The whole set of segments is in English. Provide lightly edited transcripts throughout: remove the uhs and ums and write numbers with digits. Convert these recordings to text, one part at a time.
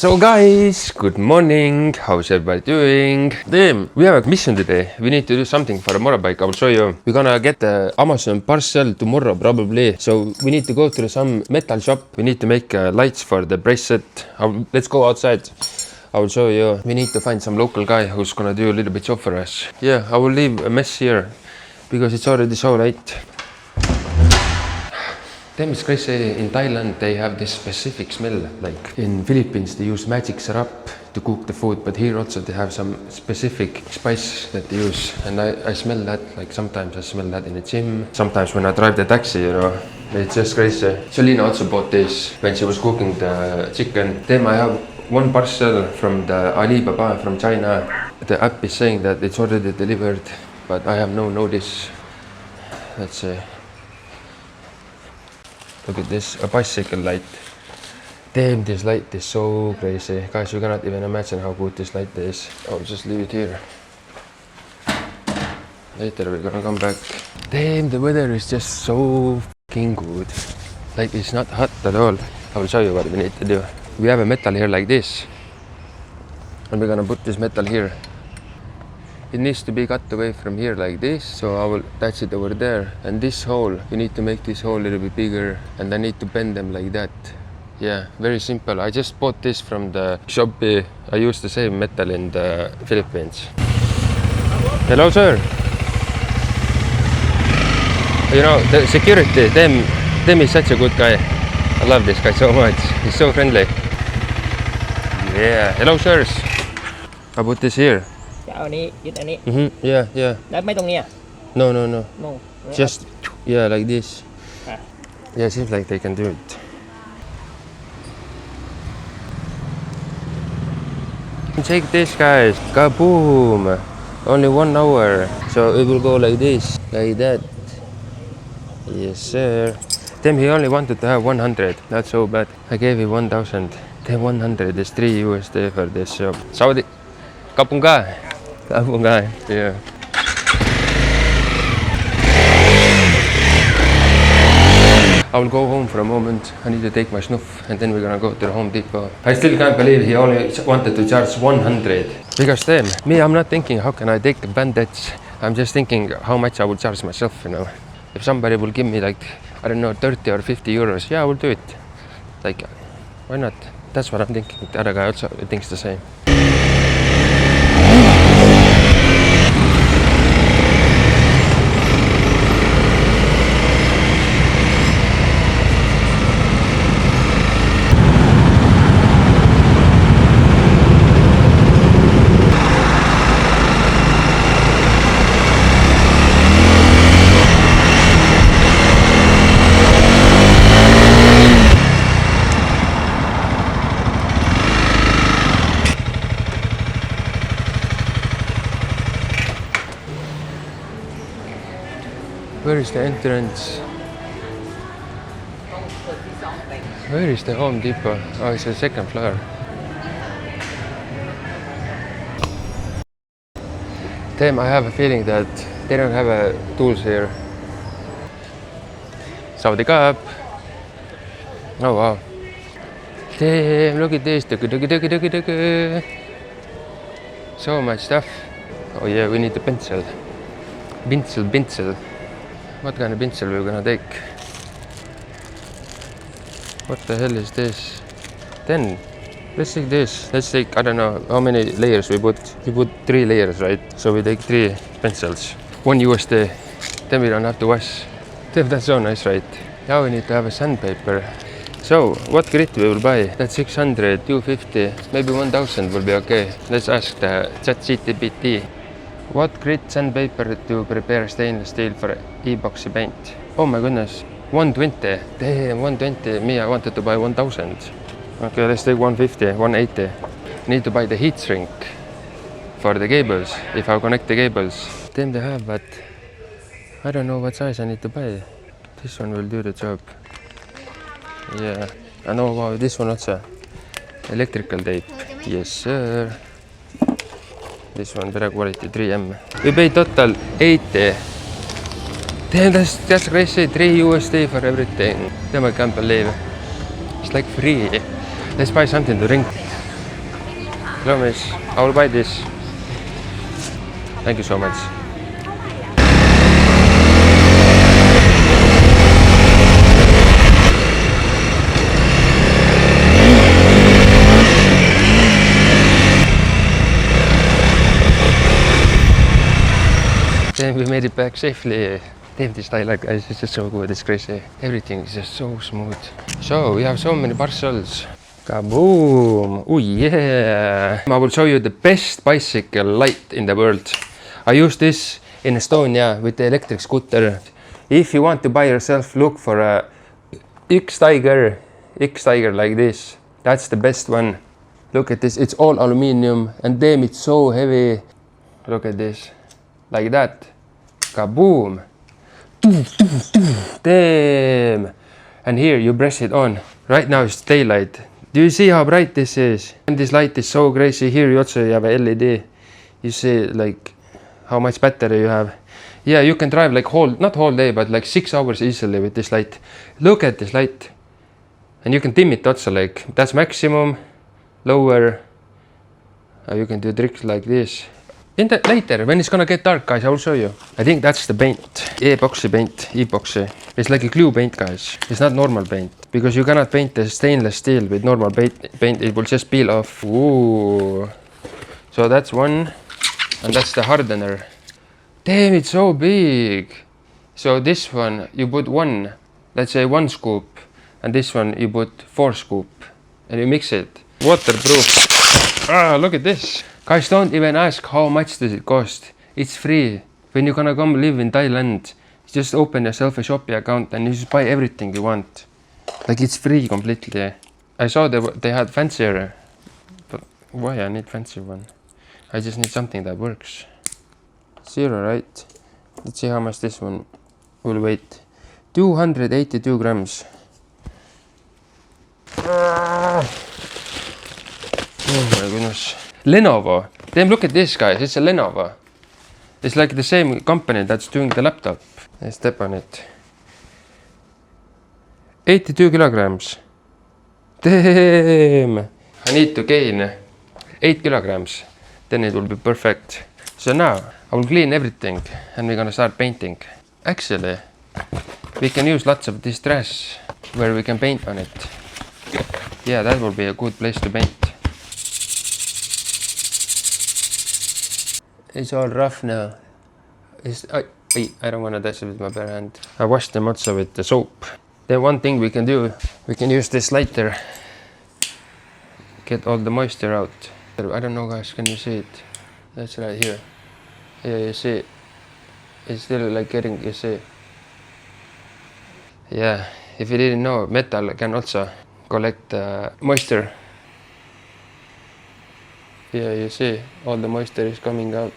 So guys, good morning. How's everybody doing? Damn, we have a mission today. We need to do something for a motorbike. I will show you. We're gonna get the Amazon parcel tomorrow probably. So we need to go to some metal shop. We need to make lights for the bracelet. Let's go outside. I will show you. We need to find some local guy who's gonna do a little bit job for us. Yeah, I will leave a mess here because it's already so late. Them is crazy. In Thailand they have this specific smell. Like in Philippines they use magic syrup to cook the food, but here also they have some specific spice that they use, and I smell that. Like sometimes I smell that in the gym, sometimes when I drive the taxi, you know. It's just crazy. Selina also bought this when she was cooking the chicken. Then I have one parcel from the Alibaba from China. The app is saying that it's already delivered, but I have no notice. Let's see. Look at this, a bicycle light. Damn, this light is so crazy. Guys, you cannot even imagine how good this light is. I'll just leave it here. Later we're gonna come back. Damn, the weather is just so fucking good. Like, it's not hot at all. I will show you what we need to do. We have a metal here like this. And we're gonna put this metal here. It needs to be cut away from here like this, so I will attach it over there. And this hole, we need to make this hole a little bit bigger, and I need to bend them like that. Yeah, very simple. I just bought this from the shop. I use the same metal in the Philippines. Hello, sir. You know, the security, them is such a good guy. I love this guy so much. He's so friendly. Yeah, hello, sirs. I put this here. Yeah. No. Just, yeah, like this. Yeah, it seems like they can do it. Take this, guys. Kaboom! Only 1 hour. So it will go like this, like that. Yes, sir. Then he only wanted to have 100. Not so bad. I gave him 1,000. Then 100 is $3 for this shop. Saudi. Kapunga. Yeah. I will go home for a moment. I need to take my snuff, and then we're gonna go to the Home Depot. I still can't believe he only wanted to charge 100. Because then, I'm not thinking how can I take the bandage. I'm just thinking how much I will charge myself, you know. If somebody will give me like, I don't know, 30 or 50 euros, yeah, I will do it. Like, why not? That's what I'm thinking. The other guy also thinks the same. Where is the entrance? Where is the Home Depot? Oh, it's the second floor. Damn, I have a feeling that they don't have tools here. Saudi Cup. Oh wow. Damn, look at this. So much stuff. Oh yeah, we need the pencil. Pencil. What kind of pencil we're gonna take? What the hell is this? Then let's take this. Let's take, I don't know how many layers we put. We put 3 layers, right? So we take 3 pencils. 1 USD. Then we don't have to wash. Damn, that's so nice, right? Now we need to have a sandpaper. So what grit we will buy? That's 600, 250, maybe 1,000 will be okay. Let's ask the ChatGPT. What grit sandpaper to prepare stainless steel for epoxy paint? Oh my goodness, 120. Damn, 120. Me, I wanted to buy 1,000. Okay, let's take 150, 180. Need to buy the heat shrink for the cables, if I connect the cables. Then they have, but I don't know what size I need to buy. This one will do the job. Yeah, I know about this one also. Electrical tape. Yes, sir. This one, better quality, 3M. We paid total 80. Damn, that's crazy. $3 for everything. Damn, I can't believe. It's like free. Let's buy something to drink. Hello miss, I will buy this. Thank you so much. Then we made it back safely. Damn, this Thailand guys, it's just so good, it's crazy. Everything is just so smooth. So we have so many parcels. Kaboom! Oh yeah! I will show you the best bicycle light in the world. I use this in Estonia with the electric scooter. If you want to buy yourself, look for a X-Tiger like this. That's the best one. Look at this, it's all aluminum and damn, it's so heavy. Look at this, like that. Kaboom! Damn! And here you press it on. Right now it's daylight. Do you see how bright this is? And this light is so crazy. Here you also have a LED. You see like how much battery you have. Yeah, you can drive like not whole day, but like 6 hours easily with this light. Look at this light. And you can dim it also, like that's maximum, lower. You can do tricks like this. Later, when it's gonna get dark, guys, I will show you. I think that's the paint. Epoxy paint, epoxy. It's like a glue paint, guys. It's not normal paint. Because you cannot paint the stainless steel with normal paint. It will just peel off. Ooh. So that's one. And that's the hardener. Damn, it's so big. So this one, you put one, let's say 1 scoop. And this one, you put 4 scoop. And you mix it. Waterproof. Ah, look at this. Guys, don't even ask how much does it cost. It's free. When you're gonna come live in Thailand, just open yourself a Shopee account and you just buy everything you want. Like it's free completely. I saw they had fancier, but why I need fancy one? I just need something that works. 0, right? Let's see how much this one will weigh. 282 grams. Oh my goodness. Lenovo. Damn, look at this, guys. It's a Lenovo. It's like the same company that's doing the laptop. Let's step on it. 82 kilograms. Damn. I need to gain 8 kilograms. Then it will be perfect. So now I will clean everything and we're gonna start painting. Actually, we can use lots of this trash where we can paint on it. Yeah, that will be a good place to paint. It's all rough now. I don't want to touch it with my bare hand. I washed them also with the soap. Then one thing we can do, we can use this lighter. Get all the moisture out. I don't know, guys, can you see it? That's right here. Yeah, you see. It's still like getting, you see. Yeah, if you didn't know, metal can also collect moisture. Yeah, you see, all the moisture is coming out.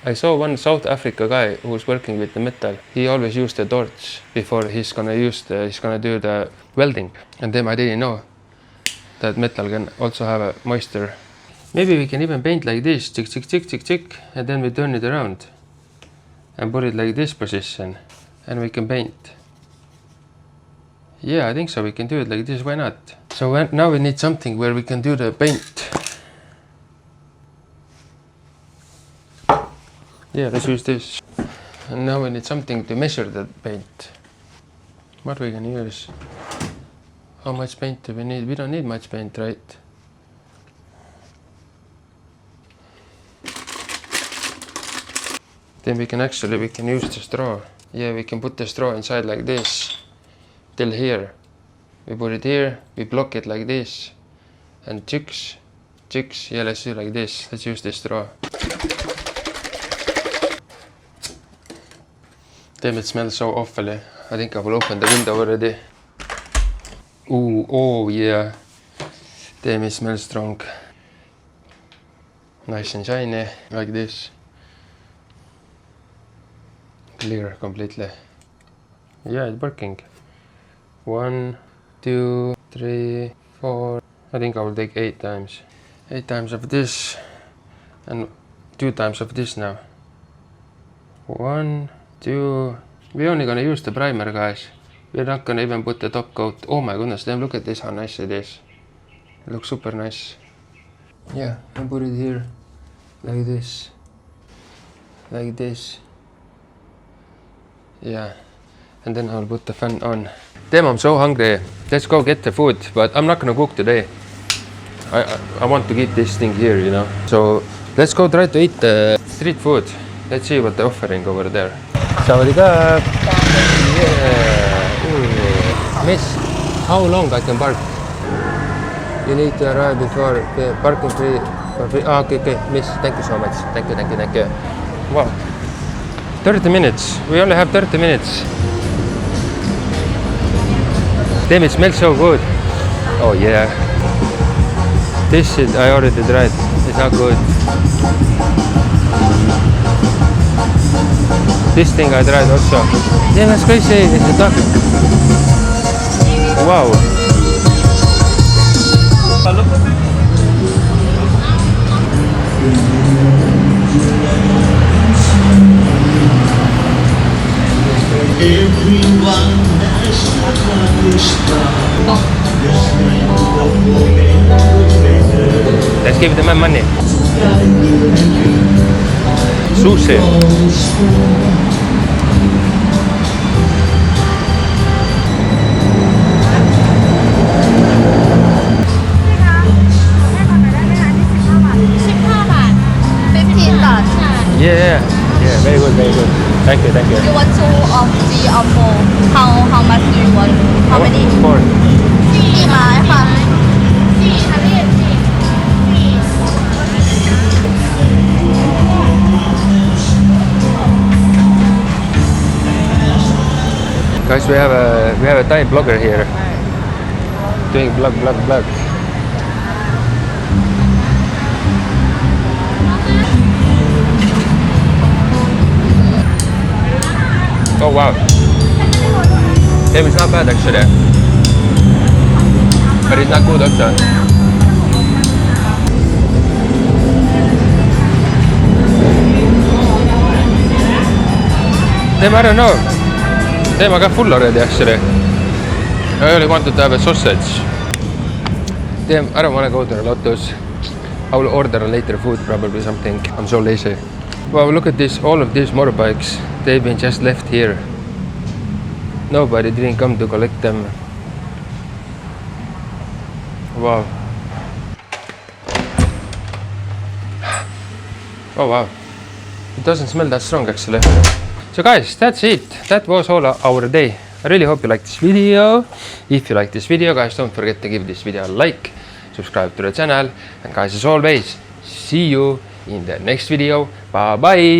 I saw one South Africa guy who's working with the metal. He always used the torch before he's gonna do the welding. And then I didn't know that metal can also have a moisture. Maybe we can even paint like this, tick, tick, tick, tick, tick, and then we turn it around and put it like this position, and we can paint. Yeah, I think so. We can do it like this. Why not? So now we need something where we can do the paint. Yeah, let's use this. And now we need something to measure the paint. What we can use? How much paint do we need? We don't need much paint, right? Then we can use the straw. Yeah, we can put the straw inside like this. Till here. We put it here, we block it like this. And chicks. Yeah, let's do like this. Let's use this straw. Damn, it smells so awfully. I think I will open the window already. Ooh, oh yeah. Damn, it smells strong. Nice and shiny, like this. Clear completely. Yeah, it's working. 1, 2, 3, 4. I think I will take 8 times. 8 times of this and 2 times of this now. 1, 2. We're only gonna use the primer, guys. We're not gonna even put the top coat. Oh my goodness, damn, look at this, how nice it is. It looks super nice. Yeah, and put it here like this. Like this. Yeah. And then I'll put the fan on. Damn, I'm so hungry. Let's go get the food, but I'm not gonna cook today. I want to keep this thing here, you know. So let's go try to eat the street food. Let's see what they're offering over there. Sawadee-ka. Yeah. Ooh. Miss, how long I can park? You need to arrive before the parking free. Oh, okay. Miss, thank you so much. Thank you. Wow. 30 minutes. We only have 30 minutes. Damn, it smells so good. Oh yeah. This shit I already tried. It's not good. This thing I tried also. Damn, that's crazy. It's a duck. Wow. Let's give them my money. Sushi. Yeah, very good. Thank you. You want 2 of 3 or 4? How much do you want? How many? 4. 4 ไม้ค่ะ Guys, we have a Thai blogger here doing blog. Oh wow. Damn, it's not bad actually. But it's not good also. Damn, I don't know. Damn, I got full already actually. I only wanted to have a sausage. Damn, I don't want to go to Lotto's. I will order later food, probably something. I'm so lazy. Wow, look at this, all of these motorbikes. They've been just left here. Nobody didn't come to collect them. Wow. Oh wow. It doesn't smell that strong actually. So guys, that's it. That was all our day. I really hope you liked this video. If you like this video, guys, don't forget to give this video a like, subscribe to the channel, and guys, as always, see you in the next video. Bye bye.